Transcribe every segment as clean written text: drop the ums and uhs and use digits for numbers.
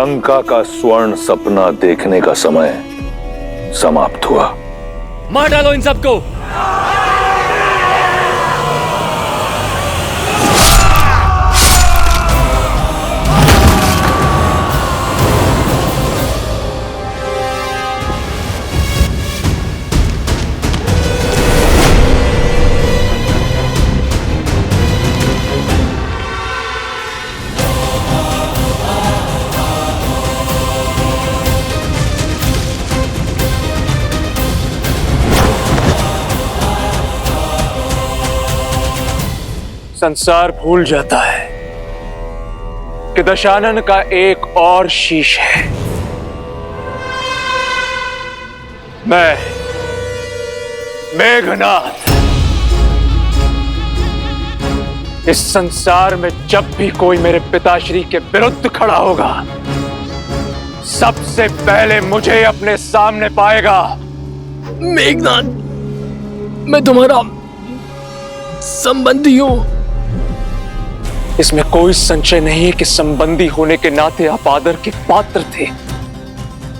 लंका का स्वर्ण सपना देखने का समय समाप्त हुआ। मार डालो इन सबको। संसार भूल जाता है कि दशानन का एक और शीश है। मैं मेघनाथ इस संसार में जब भी कोई मेरे पिताश्री के विरुद्ध खड़ा होगा, सबसे पहले मुझे अपने सामने पाएगा। मेघनाथ, मैं तुम्हारा संबंधी हूं। इसमें कोई संशय नहीं है कि संबंधी होने के नाते आप आदर के पात्र थे,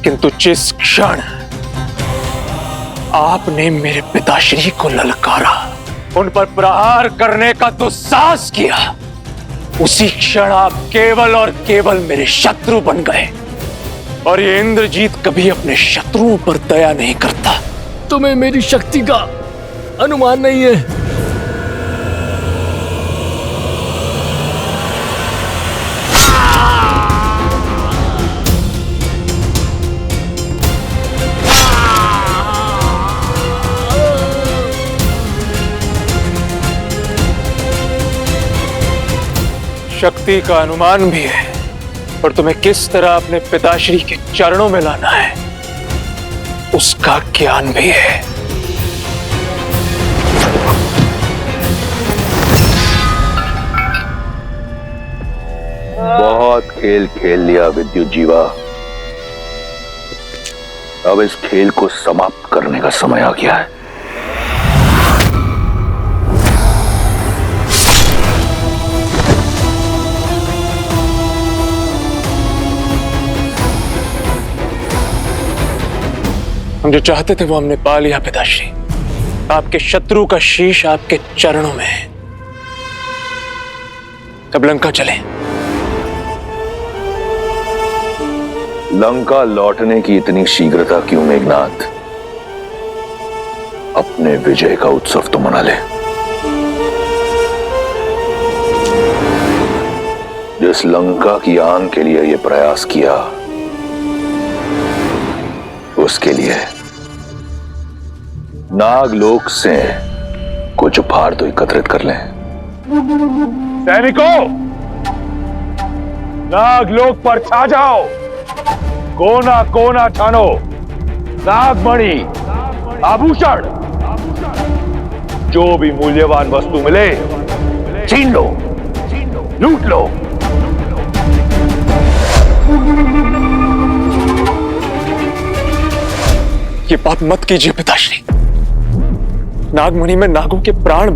किंतु जिस क्षण आपने मेरे पिताश्री को ललकारा, उन पर प्रहार करने का दुस्साहस किया, उसी क्षण आप केवल और केवल मेरे शत्रु बन गए। और ये इंद्रजीत कभी अपने शत्रुओं पर दया नहीं करता। तुम्हें मेरी शक्ति का अनुमान नहीं है। शक्ति का अनुमान भी है, और तुम्हें किस तरह अपने पिताश्री के चरणों में लाना है उसका ज्ञान भी है। बहुत खेल खेल लिया विद्युत जीवा, अब इस खेल को समाप्त करने का समय आ गया है। हम जो चाहते थे वो हमने पा लिया पिताश्री। आपके शत्रु का शीश आपके चरणों में है। अब लंका चले। लंका लौटने की इतनी शीघ्रता क्यों मेघनाथ? अपने विजय का उत्सव तो मना ले। जिस लंका की आन के लिए यह प्रयास किया, उसके लिए नागलोक से कुछ उपहार तो एकत्रित कर लें। सैनिकों, नागलोक पर छा जाओ, कोना कोना छानो, नागमणि, आभूषण, जो भी मूल्यवान वस्तु मिले छीन लो, लूट लो। ये पाप मत कीजिए पिताश्री। नागमणि में नागों के प्राण,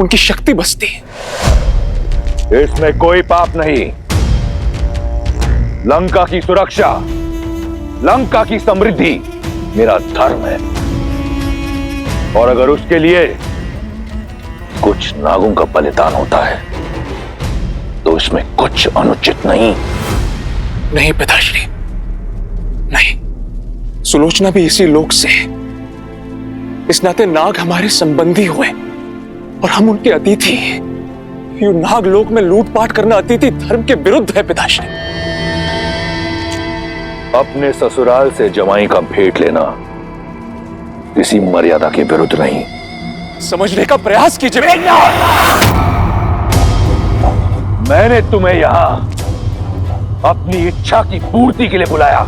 उनकी शक्ति बसती है। इसमें कोई पाप नहीं। लंका की सुरक्षा, लंका की समृद्धि मेरा धर्म है, और अगर उसके लिए कुछ नागों का बलिदान होता है तो इसमें कुछ अनुचित नहीं। नहीं पिताश्री, नहीं। सुलोचना भी इसी लोक से है। इस नाते नाग हमारे संबंधी हुए और हम उनके अतिथि हैं। ये नागलोक में लूटपाट करना अतिथि धर्म के विरुद्ध है पिताश्री। अपने ससुराल से जमाई का भेंट लेना किसी मर्यादा के विरुद्ध नहीं। समझने का प्रयास कीजिए। मैंने तुम्हें यहां अपनी इच्छा की पूर्ति के लिए बुलाया,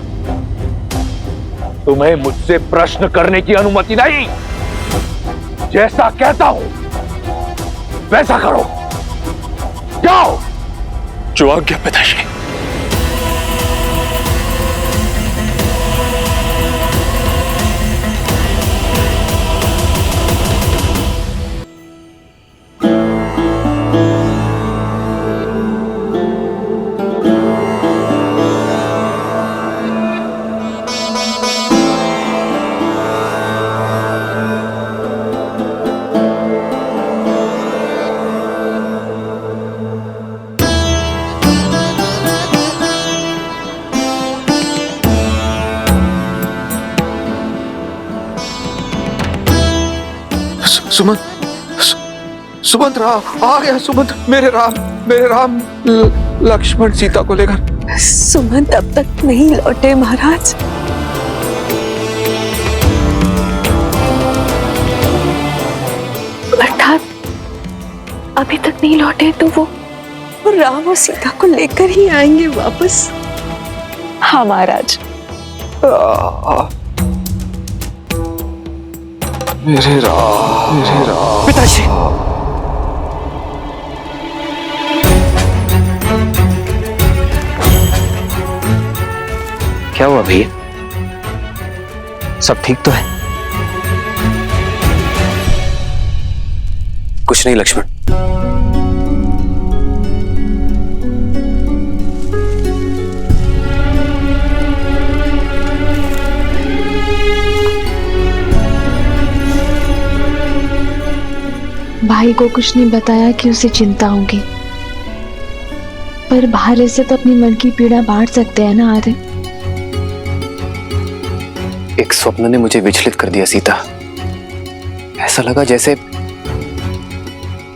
तुम्हें मुझसे प्रश्न करने की अनुमति नहीं। जैसा कहता हूं वैसा करो, जाओ। जो आज्ञा पिताश्री। सुमंत, सुमंत राम आ गया। सुमंत, मेरे राम लक्ष्मण सीता को लेकर। सुमंत अब तक नहीं लौटे महाराज। अर्थात अभी तक नहीं लौटे तो वो राम और सीता को लेकर ही आएंगे वापस। हाँ महाराज। मेरे राम पिताश्री, क्या हुआ भैया? सब ठीक तो है? कुछ नहीं लक्ष्मण। भाई को कुछ नहीं बताया कि उसे चिंता होगी, पर बाहर से तो अपनी मन की पीड़ा बांट सकते हैं ना आर्य। एक स्वप्न ने मुझे विचलित कर दिया सीता। ऐसा लगा जैसे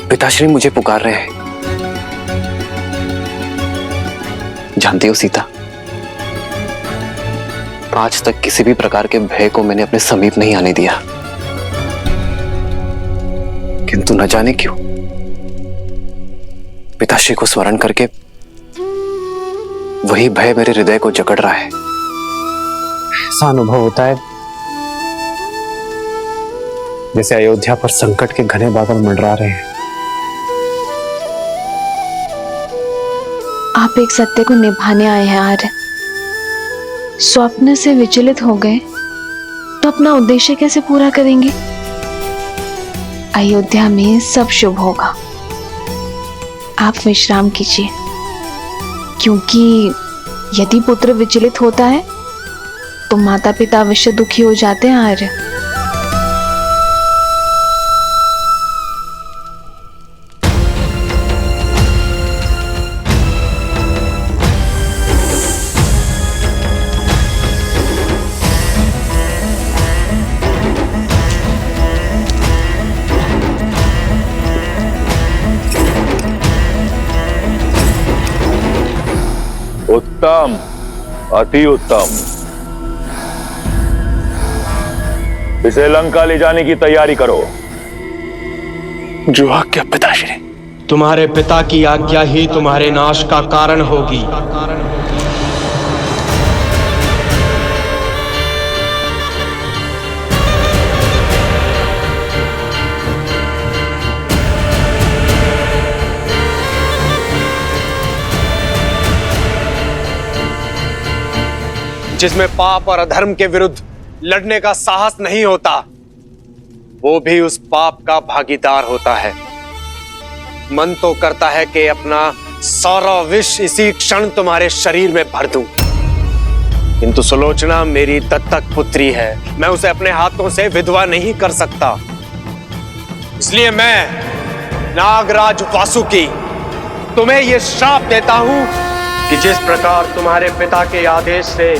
पिताश्री मुझे पुकार रहे हैं। जानती हो सीता, आज तक किसी भी प्रकार के भय को मैंने अपने समीप नहीं आने दिया, किंतु न जाने क्यों पिताश्री को स्मरण करके वही भय मेरे हृदय को जकड़ रहा है। ऐसा अनुभव होता है जैसे अयोध्या पर संकट के घने बादल मंडरा रहे हैं। आप एक सत्य को निभाने आए हैं आर्य। स्वप्न से विचलित हो गए तो अपना उद्देश्य कैसे पूरा करेंगे? अयोध्या में सब शुभ होगा। आप विश्राम कीजिए, क्योंकि यदि पुत्र विचलित होता है तो माता पिता अवश्य दुखी हो जाते हैं आर्य। उत्तम, अति उत्तम। इसे लंका ले जाने की तैयारी करो। जो आज्ञा पिताश्री। तुम्हारे पिता की आज्ञा ही तुम्हारे नाश का कारण होगी। जिसमें पाप और अधर्म के विरुद्ध लड़ने का साहस नहीं होता, वो भी उस पाप का भागीदार होता है। मन तो करता है कि अपना सारा विष इसी क्षण तुम्हारे शरीर में भर दूं, किंतु सुलोचना मेरी दत्तक पुत्री है, मैं उसे अपने हाथों से विधवा नहीं कर सकता। इसलिए मैं नागराज वासुकी तुम्हें यह श्राप देता हूं कि जिस प्रकार तुम्हारे पिता के आदेश से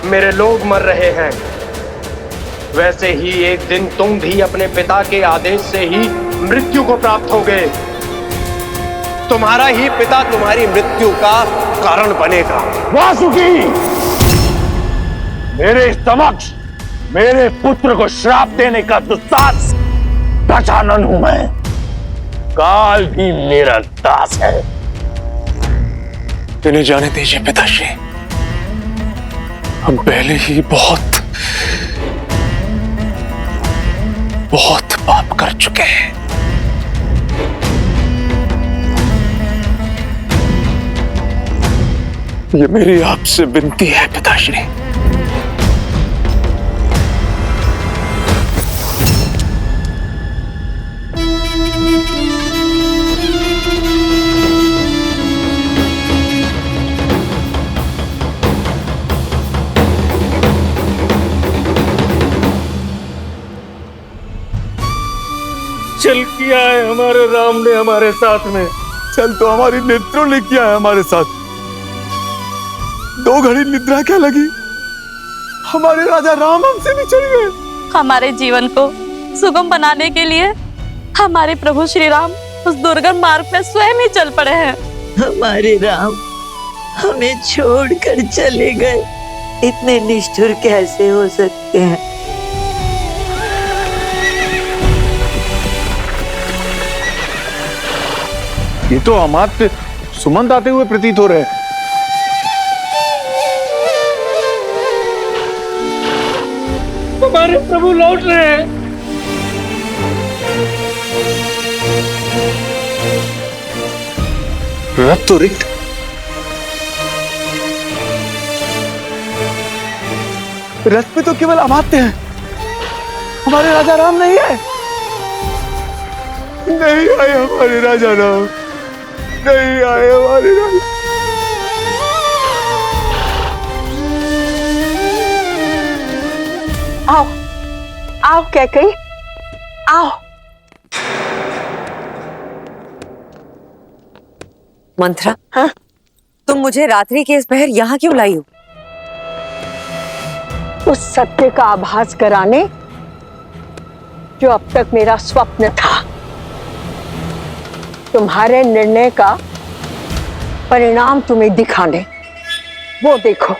मेरे लोग मर रहे हैं, वैसे ही एक दिन तुम भी अपने पिता के आदेश से ही मृत्यु को प्राप्त होगे। तुम्हारा ही पिता तुम्हारी मृत्यु का कारण बनेगा। वासुकी, मेरे समक्ष मेरे पुत्र को श्राप देने का दुस्साहस गजानन हूं मैं। काल भी मेरा दास है। इन्हें जाने दीजिए पिताश्री, हम पहले ही बहुत पाप कर चुके हैं। ये मेरी आपसे विनती है पिताश्री। चल किया है हमारे राम ने हमारे साथ में। चल तो हमारी नेत्रों ने किया है हमारे साथ। 2 घड़ी निद्रा क्या लगी, हमारे राजा राम हमसे बिछड़ गए। हमारे जीवन को सुगम बनाने के लिए हमारे प्रभु श्री राम उस दुर्गम मार्ग में स्वयं ही चल पड़े हैं। हमारे राम हमें छोड़कर चले गए, इतने निष्ठुर कैसे हो सकते हैं? ये तो अमात्य सुमंत आते हुए प्रतीत हो रहे हैं। हमारे प्रभु लौट रहे हैं। रथ तो रिक्त, रथ पे तो केवल अमात्य हैं, हमारे राजा राम नहीं है। नहीं आए हमारे राजा राम, नहीं आए हमारे राजा। आओ आओ कैकई, आओ। मंत्रा, हाँ? तुम मुझे रात्रि के इस पहर यहाँ क्यों लाई हो? उस सत्य का आभास कराने जो अब तक मेरा स्वप्न था। तुम्हारे निर्णय का परिणाम तुम्हें दिखाने। वो देखो,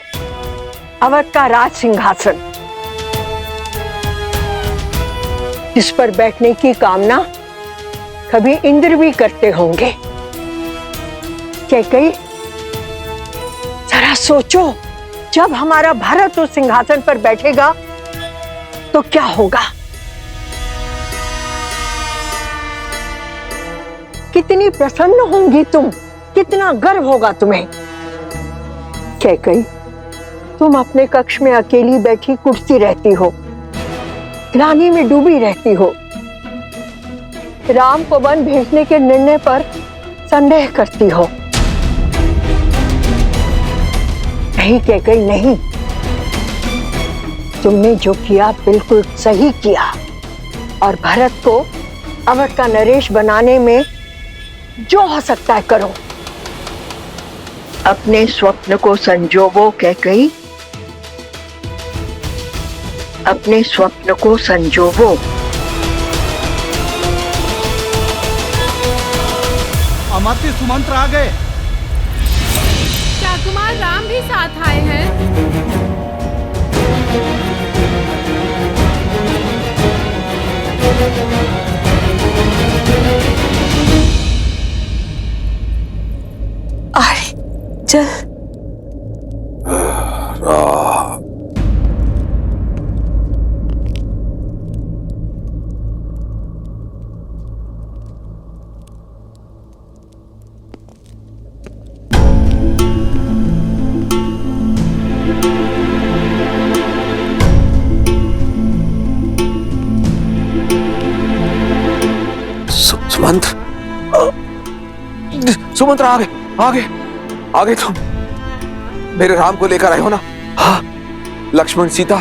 अवध का राज सिंहासन, जिस पर बैठने की कामना कभी इंद्र भी करते होंगे। कैकई, जरा सोचो, जब हमारा भरत उस सिंहासन पर बैठेगा तो क्या होगा? कितनी प्रसन्न होंगी तुम, कितना गर्व होगा तुम्हें। कैकई, तुम अपने कक्ष में अकेली बैठी कुर्सी रहती हो, ग्लानि में डूबी रहती हो, राम को वन भेजने के निर्णय पर संदेह करती हो। नहीं कैकई, नहीं, तुमने जो किया बिल्कुल सही किया, और भरत को अवध का नरेश बनाने में जो हो सकता है करो। अपने स्वप्न को संजोवो कैकई, अपने स्वप्न को संजोवो। अमात्य सुमंत्र आ गए। क्या कुमार राम भी साथ आए हैं? अरे चल। सुमंत्र आ गए, आ गए, आ गए तुम। मेरे राम को लेकर आए हो ना? हाँ। लक्ष्मण सीता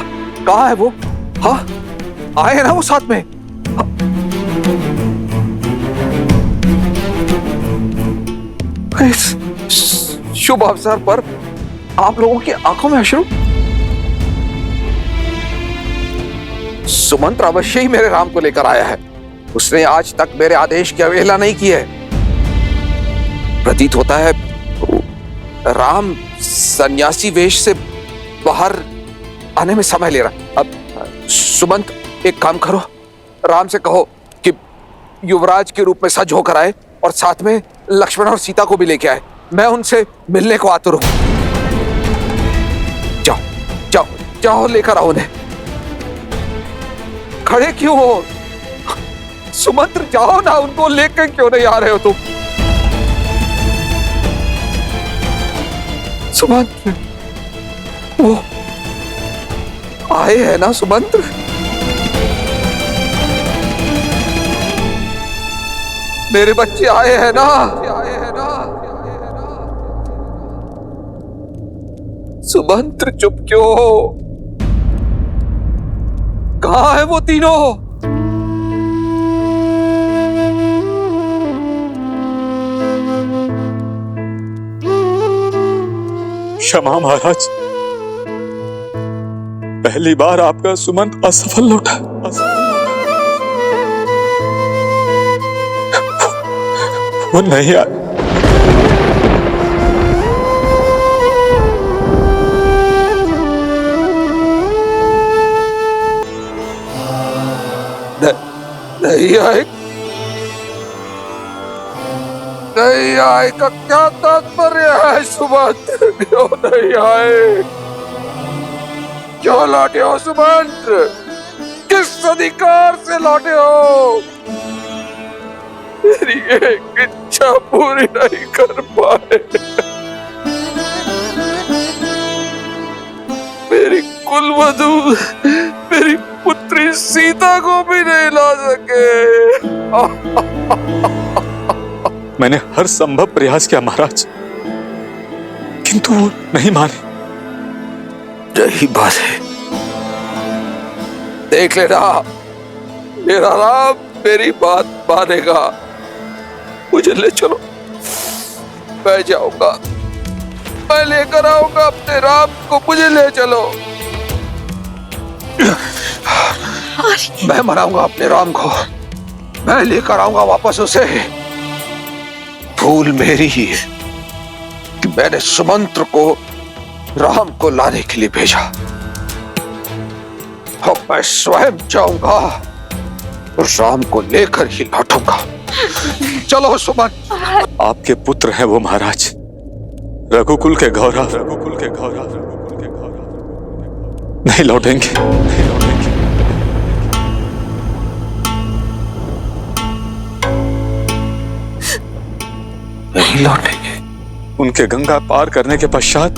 कहाँ है वो? हाँ, आए ना वो साथ में? हाँ। इस शुभ अवसर पर आप लोगों की आंखों में अश्रु। सुमंत्र अवश्य ही मेरे राम को लेकर आया है। उसने आज तक मेरे आदेश की अवहेलना नहीं की है। प्रतीत होता है राम सन्यासी वेश से बाहर आने में समय ले रहा। अब सुमंत, एक काम करो, राम से कहो कि युवराज के रूप में सज होकर आए और साथ में लक्ष्मण और सीता को भी लेके आए। मैं उनसे मिलने को आतुर हूं। जाओ जाओ जाओ, लेकर आओ उन्हें। खड़े क्यों हो? सुमंत्र, जाओ ना, उनको लेकर क्यों नहीं आ रहे हो तुम? सुमंत्र, वो आए हैं ना सुमंत्र? मेरे बच्चे आए हैं ना? सुमंत्र, चुप क्यों हो? कहां है वो तीनों? क्षमा महाराज, पहली बार आपका सुमंत असफल लौटा। वो नहीं आए। नहीं आए, नहीं आए का क्या तात्पर्य है सुमंत्र? क्यों नहीं आए? क्यों लौटे हो सुमंत्र? किस अधिकार से लौटे हो? मेरी एक इच्छा पूरी नहीं कर पाए, मेरी कुलवधू, मेरी पुत्री सीता को भी नहीं ला सके। मैंने हर संभव प्रयास किया महाराज, किंतु वो नहीं माने। यही बात है, देख लेना, मेरा राम मेरी बात मानेगा। मुझे ले चलो, मैं जाऊंगा, मैं लेकर आऊंगा अपने राम को, मुझे ले चलो। मैं मनाऊंगा अपने राम को, मैं लेकर आऊंगा वापस उसे। भूल मेरी ही है कि मैंने सुमंत्र को राम को लाने के लिए भेजा, और मैं स्वयं जाऊंगा और राम को लेकर ही लौटूंगा। चलो सुमंत्र। आपके पुत्र हैं वो महाराज, रघुकुल के गौरव, रघुकुल के गौरव, रघुकुल के गौरव नहीं लौटेंगे, नहीं लौटेंगे। नहीं लौटेंगे। उनके गंगा पार करने के पश्चात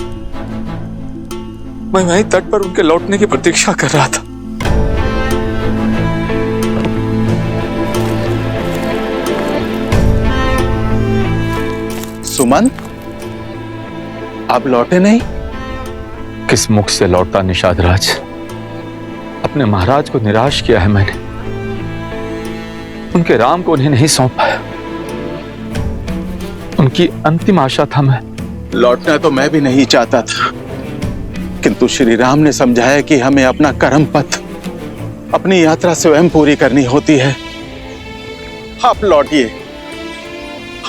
मैं वहीं तट पर उनके लौटने की प्रतीक्षा कर रहा था। सुमंत, आप लौटे नहीं? किस मुख से लौटता निषाद राज? अपने महाराज को निराश किया है मैंने, उनके राम को उन्हें नहीं सौंप पाया। उनकी अंतिम आशा था मैं। लौटना तो मैं भी नहीं चाहता था, किंतु श्री राम ने समझाया कि हमें अपना कर्म पथ, अपनी यात्रा स्वयं पूरी करनी होती है। आप लौटिए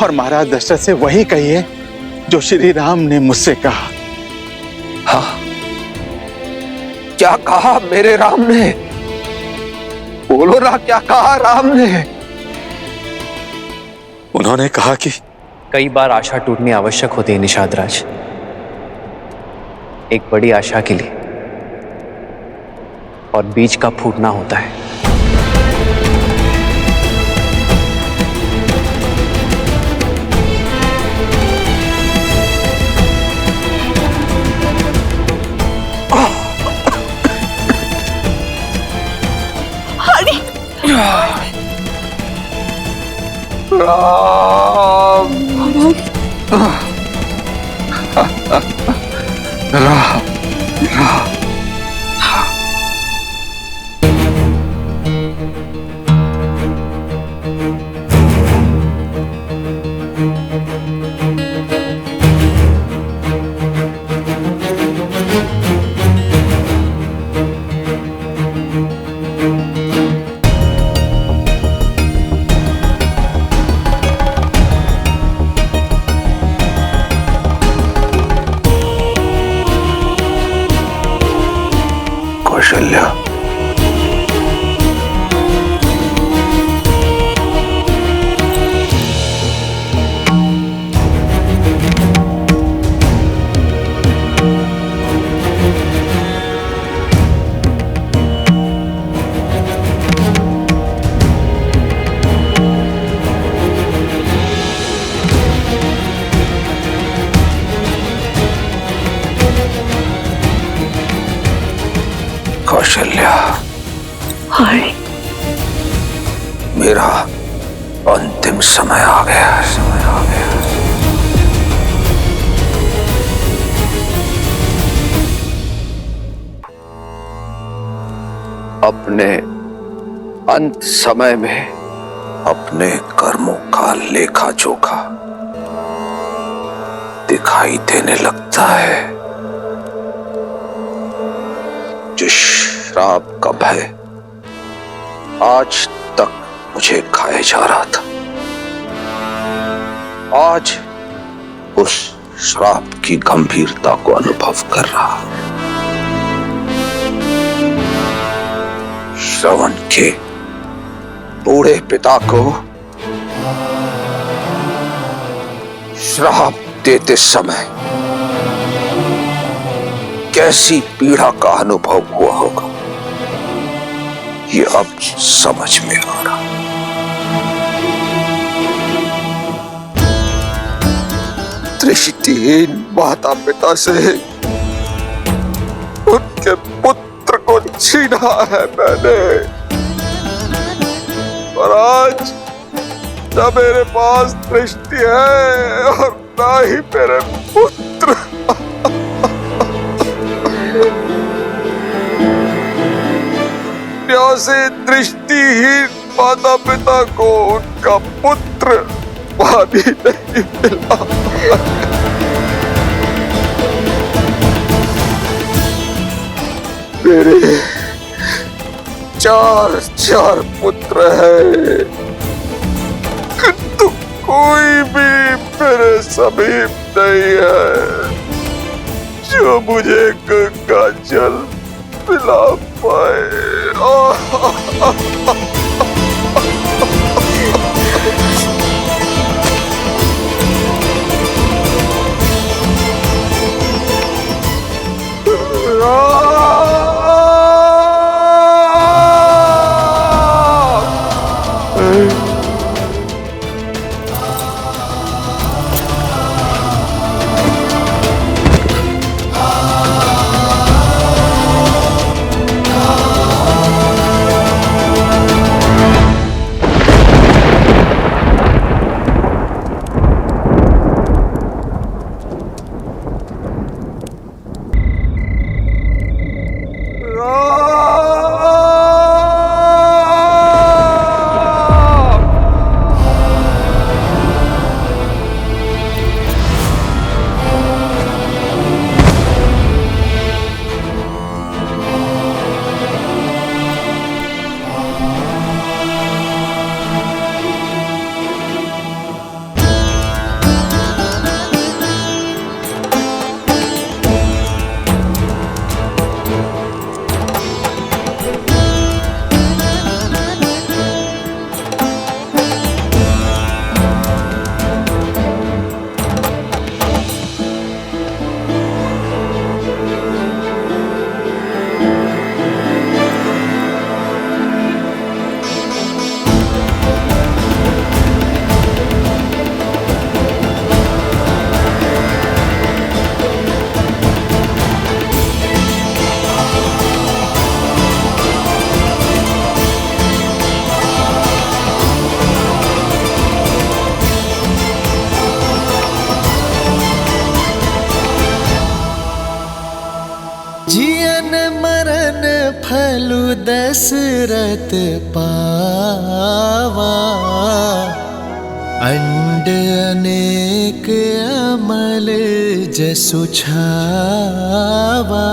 और महाराज दशरथ से वही कहिए जो श्री राम ने मुझसे कहा। हाँ, क्या कहा मेरे राम ने? बोलो ना, क्या कहा राम ने? उन्होंने कहा कि कई बार आशा टूटनी आवश्यक होती है निषाद राज, एक बड़ी आशा के लिए, और बीज का फूटना होता है। राम, राम, राम। कौशल्या, कौशल्या, मेरा अंतिम समय आ गया, समय आ गया। अपने अंत समय में अपने कर्मों का लेखा जोखा दिखाई देने लगता है। जिस श्राप का भय आज तक मुझे खाए जा रहा था, आज उस श्राप की गंभीरता को अनुभव कर रहा। श्रवण के बूढ़े पिता को श्राप देते समय कैसी पीड़ा का अनुभव हुआ होगा, ये अब समझ में आ रहा। दृष्टिहीन माता पिता से उनके पुत्र को छीना है मैंने, और आज न मेरे पास दृष्टि है और ना ही मेरे पुत्र। प्यासे दृष्टिहीन माता पिता को उनका पुत्र पानी नहीं मिला। मेरे चार पुत्र हैं, किंतु कोई भी मेरे समीप नहीं है जो मुझे गंगा जल पिला पाए। जियन मरण फलु दशरथ पावा, अंड अनेक अमल जसु छावा।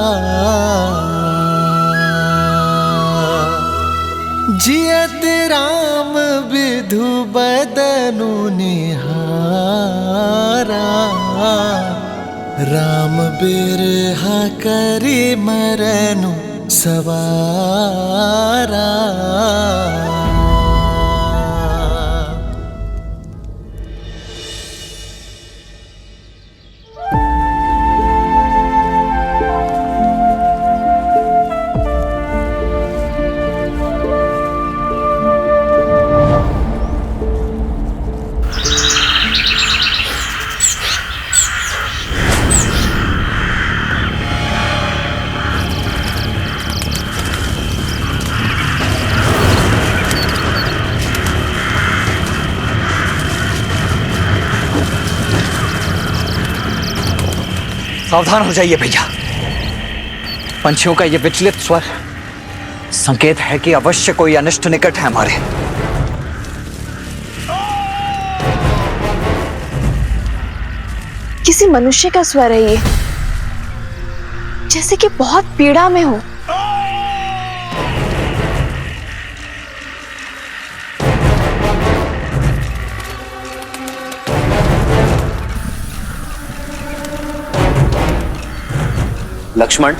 जियत राम विधु बदनु निहारा, राम बिरहा करि मरनु सवारा। सावधान हो जाइए भैया, पंछियों का यह विचलित स्वर संकेत है कि अवश्य कोई अनिष्ट निकट है हमारे। किसी मनुष्य का स्वर है ये, जैसे कि बहुत पीड़ा में हो। लक्ष्मण,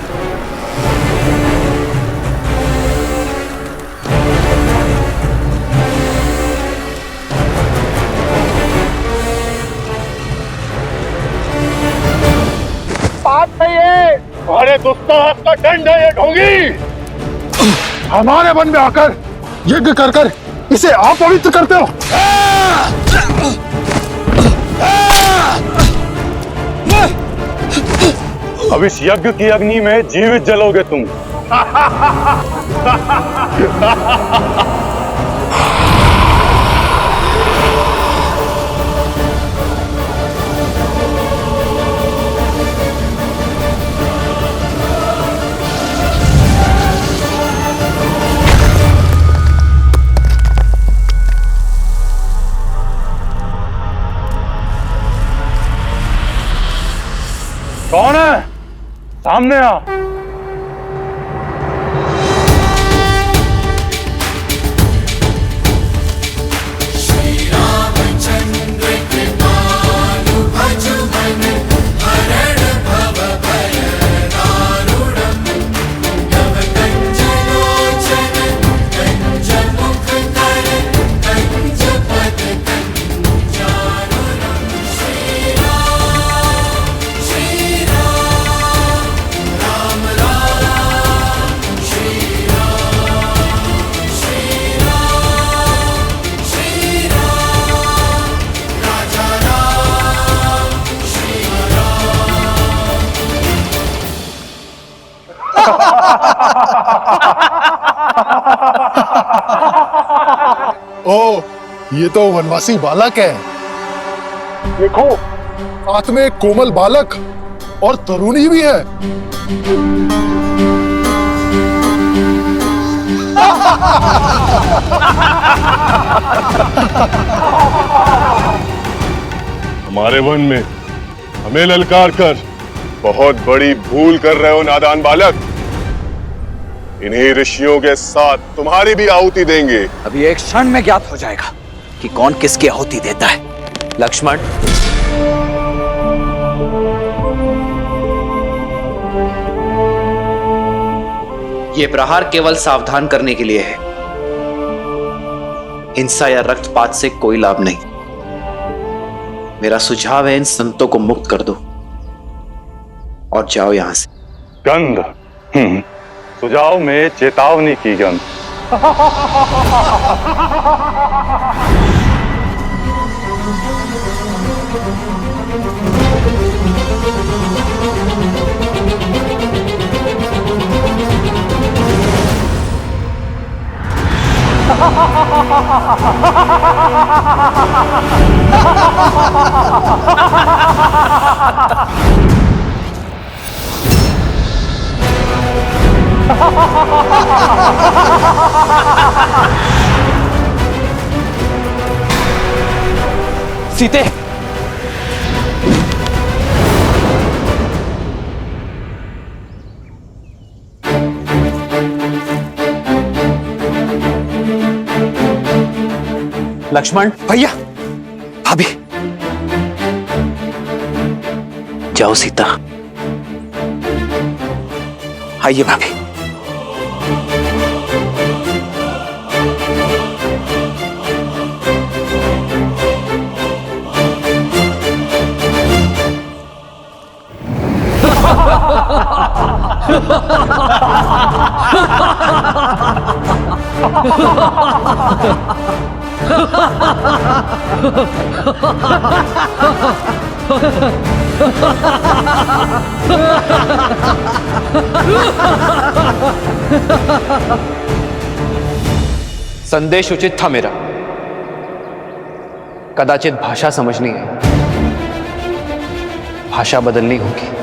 बात नहीं है, अरे दुस्साहस का दंड है ये ढोंगी। हमारे वन में आकर यज्ञ कर कर इसे अपवित्र करते हो। अब इस यज्ञ की अग्नि में जीवित जलोगे तुम। कौन है? सामने आ। ओ, ये तो वनवासी बालक है। देखो, साथ में एक कोमल बालक और तरुणी भी है। हमारे वन में हमें ललकार कर बहुत बड़ी भूल कर रहे हो नादान बालक। इन्हीं ऋषियों के साथ तुम्हारी भी आहुति देंगे। अभी एक क्षण में ज्ञात हो जाएगा कि कौन किसकी आहुति देता है। लक्ष्मण, ये प्रहार केवल सावधान करने के लिए है। हिंसा या रक्तपात से कोई लाभ नहीं। मेरा सुझाव है इन संतों को मुक्त कर दो और जाओ यहां से। गंध, सुझाव में चेतावनी की गंध। सीते, लक्ष्मण, भैया, भाभी, जाओ सीता। आइए भाभी। संदेश उचित था मेरा। कदाचित भाषा समझनी है, भाषा बदलनी होगी।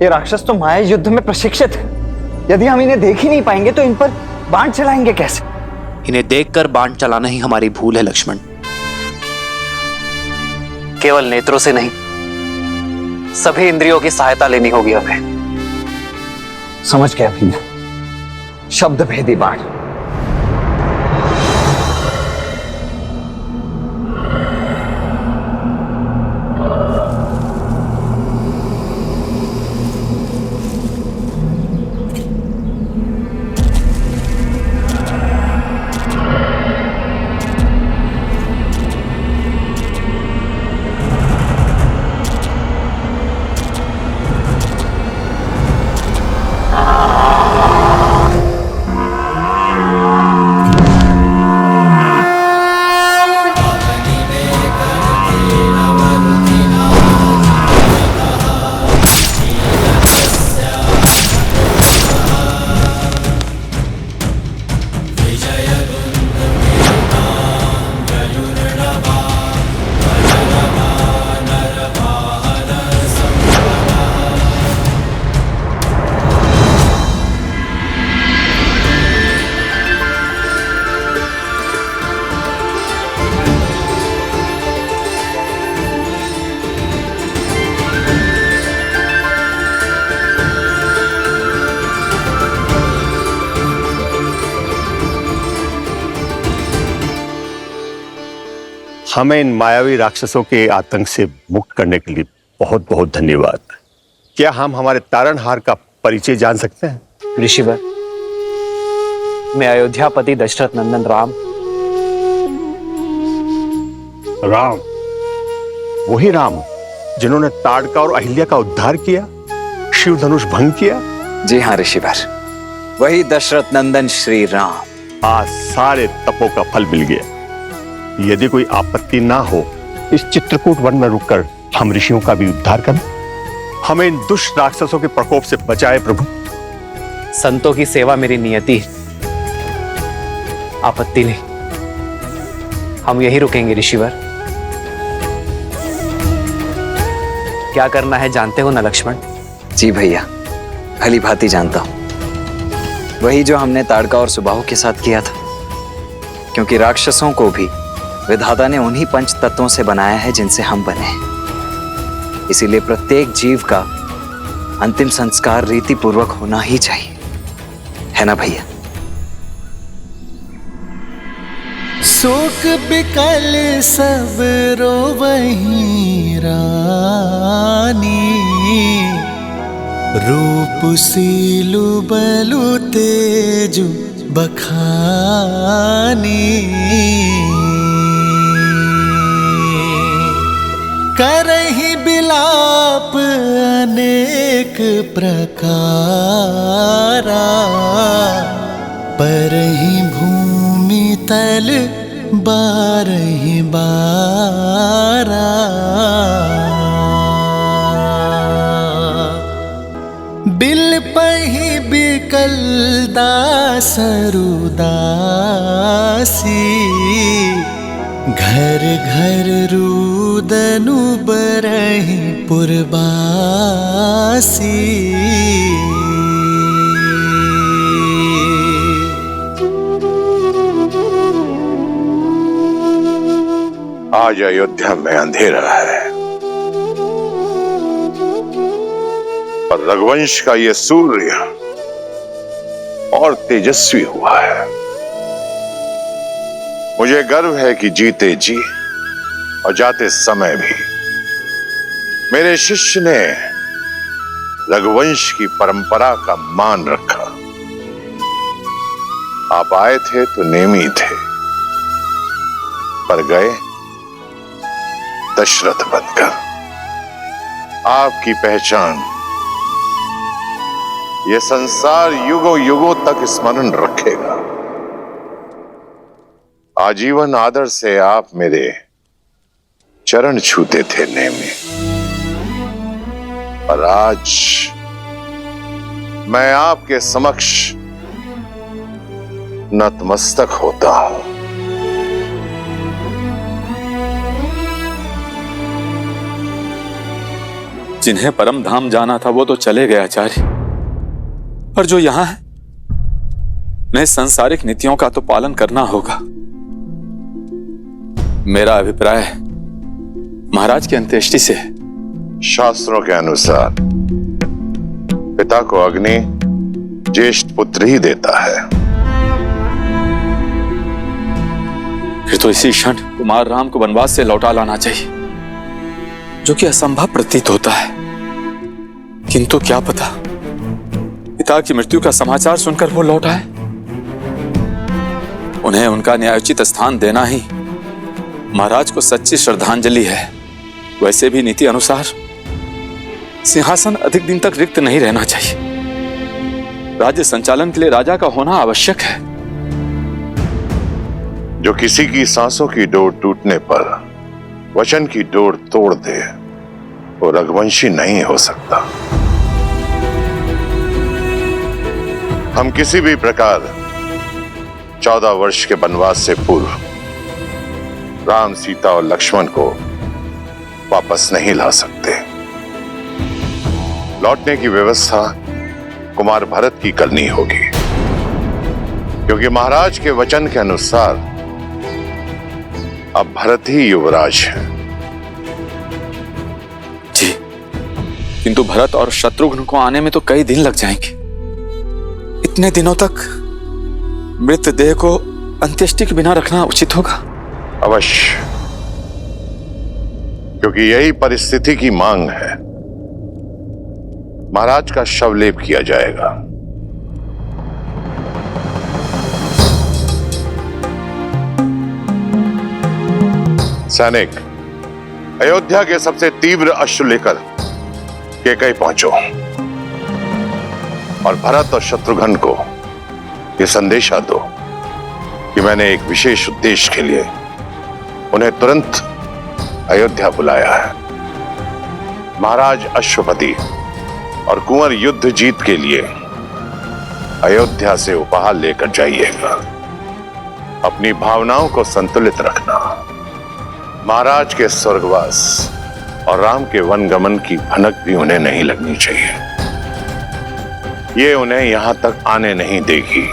ये राक्षस तो माया युद्ध में प्रशिक्षित है। यदि हम इन्हें देख ही नहीं पाएंगे तो इन पर बाण चलाएंगे कैसे? इन्हें देखकर बाण चलाना ही हमारी भूल है लक्ष्मण। केवल नेत्रों से नहीं, सभी इंद्रियों की सहायता लेनी होगी हमें। समझ गया भैया, शब्द भेदी बाण। हमें इन मायावी राक्षसों के आतंक से मुक्त करने के लिए बहुत बहुत धन्यवाद। क्या हम हमारे तारणहार का परिचय जान सकते हैं? ऋषिवर, मैं अयोध्यापति दशरथ नंदन राम। राम, वही राम जिन्होंने ताड़का और अहिल्या का उद्धार किया, शिव धनुष भंग किया? जी हाँ ऋषिवर, वही दशरथ नंदन श्री राम। आज सारे तपों का फल मिल गया। यदि कोई आपत्ति ना हो, इस चित्रकूट वन में रुककर हम ऋषियों का भी उद्धार करें। हमें इन दुष्ट राक्षसों के प्रकोप से बचाए प्रभु। संतों की सेवा मेरी नियति है, आपत्ति नहीं। हम यहीं रुकेंगे ऋषिवर। क्या करना है जानते हो ना लक्ष्मण? जी भैया, भली भांति जानता हूं। वही जो हमने ताड़का और सुबाहु के साथ किया था, क्योंकि राक्षसों को भी विधाता ने उन्हीं पंच तत्वों से बनाया है जिनसे हम बने हैं। इसीलिए प्रत्येक जीव का अंतिम संस्कार रीति पूर्वक होना ही चाहिए, है ना भैया? शोक बिकल सब रोवहीं रानी, रूप सीलु बलु तेजु बखानी, करहि बिलाप अनेक प्रकारा, परहि भूमि तल बारहि बारा, बिल पहि बिकल दासरु दासी, घर घर रुदनु बरहि पुरबासी। आज अयोध्या में अंधेरा है और रघुवंश का ये सूर्य और तेजस्वी हुआ है। मुझे गर्व है कि जीते जी और जाते समय भी मेरे शिष्य ने रघुवंश की परंपरा का मान रखा। आप आए थे तो नेमी थे, पर गए दशरथ बनकर। आपकी पहचान ये संसार युगों युगों तक स्मरण रखेगा। आजीवन आदर से आप मेरे चरण छूते थे नेमी, और आज मैं आपके समक्ष नतमस्तक होता हूं। जिन्हें परम धाम जाना था वो तो चले गए आचार्य, और जो यहां है उन्हें सांसारिक नीतियों का तो पालन करना होगा। मेरा अभिप्राय महाराज की अंत्येष्टि से शास्त्रों के अनुसार पिता को अग्नि ज्येष्ठ पुत्र ही देता है। फिर तो इसी क्षण कुमार राम को वनवास से लौटा लाना चाहिए, जो कि असंभव प्रतीत होता है। किंतु क्या पता पिता की मृत्यु का समाचार सुनकर वो लौट आए। उन्हें उनका न्यायोचित स्थान देना ही महाराज को सच्ची श्रद्धांजलि है। वैसे भी नीति अनुसार सिंहासन अधिक दिन तक रिक्त नहीं रहना चाहिए। राज्य संचालन के लिए राजा का होना आवश्यक है। जो किसी की सांसों की डोर टूटने पर वचन की डोर तोड़ दे वो रघुवंशी नहीं हो सकता। हम किसी भी प्रकार 14 वर्ष के वनवास से पूर्व राम, सीता और लक्ष्मण को वापस नहीं ला सकते। लौटने की व्यवस्था कुमार भरत की करनी होगी, क्योंकि महाराज के वचन के अनुसार अब भरत ही युवराज है। जी, किंतु भरत और शत्रुघ्न को आने में तो कई दिन लग जाएंगे। इतने दिनों तक मृतदेह को अंत्येष्टि के बिना रखना उचित होगा। अवश्य, क्योंकि यही परिस्थिति की मांग है। महाराज का शवलेप किया जाएगा। सैनिक, अयोध्या के सबसे तीव्र अश्रु लेकर कैकेयी पहुंचो और भरत और शत्रुघ्न को यह संदेशा दो कि मैंने एक विशेष उद्देश्य के लिए उन्हें तुरंत अयोध्या बुलाया है। महाराज अश्वपति और कुंवर युद्ध जीत के लिए अयोध्या से उपहार लेकर जाइएगा। अपनी भावनाओं को संतुलित रखना। महाराज के स्वर्गवास और राम के वनगमन की भनक भी उन्हें नहीं लगनी चाहिए। ये उन्हें यहां तक आने नहीं देगी।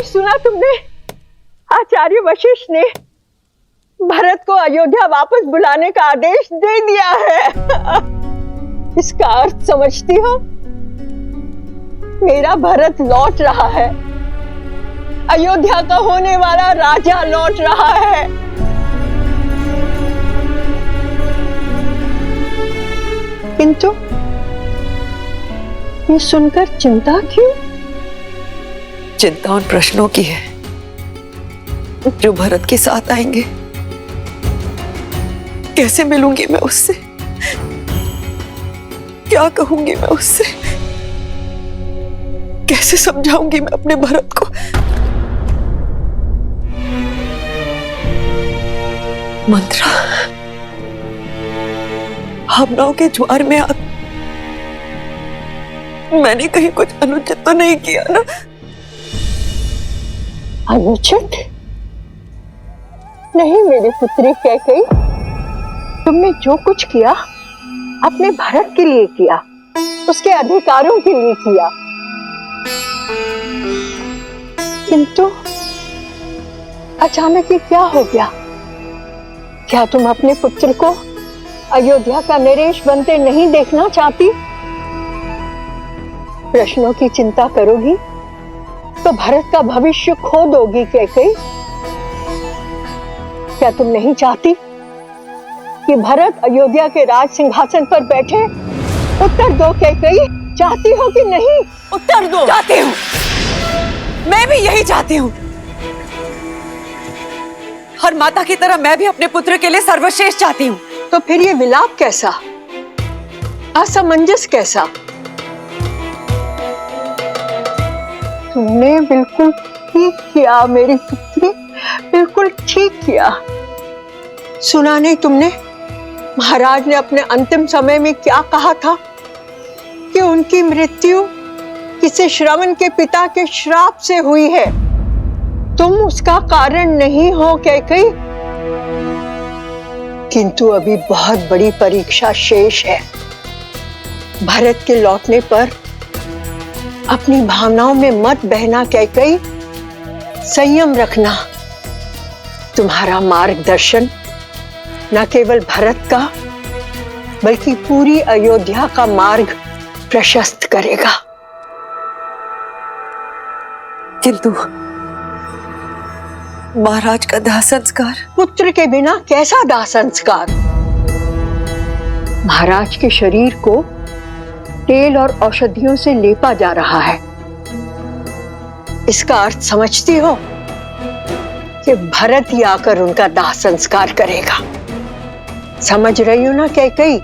सुना तुमने? आचार्य वशिष्ठ ने भरत को अयोध्या वापस बुलाने का आदेश दे दिया है। इसका अर्थ समझती हो? मेरा भरत लौट रहा है। अयोध्या का होने वाला राजा लौट रहा है। किंतु ये सुनकर चिंता क्यों? चिंता उन प्रश्नों की है जो भरत के साथ आएंगे। कैसे मिलूंगी मैं उससे? क्या कहूंगी मैं उससे? कैसे समझाऊंगी मैं अपने भरत को? मंत्रा, भावनाओं के ज्वार में आग मैंने कहीं कुछ अनुचित तो नहीं किया ना? अनुचित नहीं मेरी पुत्री कैकेयी, तुमने जो कुछ किया अपने भरत के लिए किया, उसके अधिकारों के लिए किया। किंतु अचानक ये क्या हो गया? क्या तुम अपने पुत्र को अयोध्या का नरेश बनते नहीं देखना चाहती? प्रश्नों की चिंता करोगी तो भरत का भविष्य खो दोगी कैकेयी। क्या तुम नहीं चाहती कि भरत अयोध्या के राज सिंहासन पर बैठे? उत्तर दो कैकेयी, चाहती हो कि नहीं? उत्तर दो। चाहती हूँ, मैं भी यही चाहती हूँ। हर माता की तरह मैं भी अपने पुत्र के लिए सर्वश्रेष्ठ चाहती हूँ। तो फिर ये विलाप कैसा, असमंजस कैसा? तुमने बिल्कुल ठीक किया मेरी पुत्री, बिल्कुल ठीक किया। सुना नहीं तुमने महाराज ने अपने अंतिम समय में क्या कहा था कि उनकी मृत्यु किसी श्रवण के पिता के श्राप से हुई है। तुम उसका कारण नहीं हो कैकेयी, किंतु अभी बहुत बड़ी परीक्षा शेष है। भरत के लौटने पर अपनी भावनाओं में मत बहना कैकेयी, संयम रखना। तुम्हारा मार्गदर्शन न केवल भरत का बल्कि पूरी अयोध्या का मार्ग प्रशस्त करेगा। किंतु महाराज का दाह संस्कार? पुत्र के बिना कैसा दाह संस्कार? महाराज के शरीर को तेल और औषधियों से लेपा जा रहा है। इसका अर्थ समझती हो कि भरत ही आकर उनका दाह संस्कार करेगा। समझ रही हो ना कैकेयी?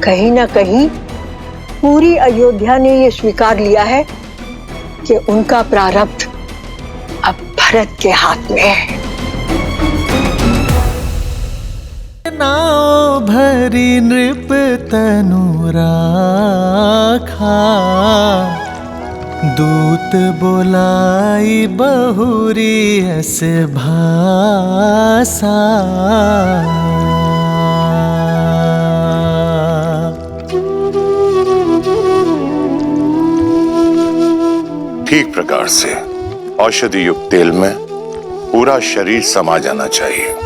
कहीं ना कहीं पूरी अयोध्या ने यह स्वीकार लिया है कि उनका प्रारब्ध अब भरत के हाथ में है। नाव भरी नृप तनु राखा, दूत बोलाई बहुरी अस भाषा। ठीक प्रकार से औषधि युक्त तेल में पूरा शरीर समा जाना चाहिए।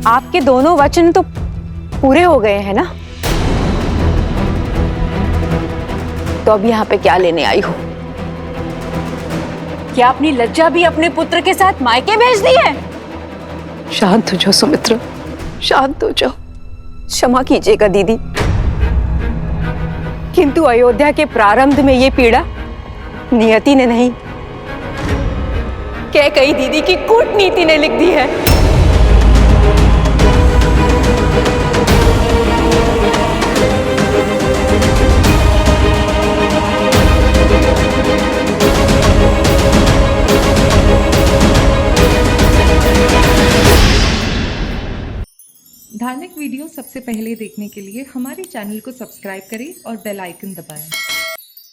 आपके दोनों वचन तो पूरे हो गए हैं ना? तो अब यहाँ पे क्या लेने आई हो? क्या अपनी लज्जा भी अपने पुत्र के साथ मायके भेज दी है? शांत हो जाओ सुमित्रा, शांत हो जाओ। क्षमा कीजिएगा दीदी, किंतु अयोध्या के प्रारंभ में ये पीड़ा नियति ने नहीं, कैकेयी दीदी की कूटनीति ने लिख दी है। धार्मिक वीडियो सबसे पहले देखने के लिए हमारे चैनल को सब्सक्राइब करें और बेल आइकन दबाएं।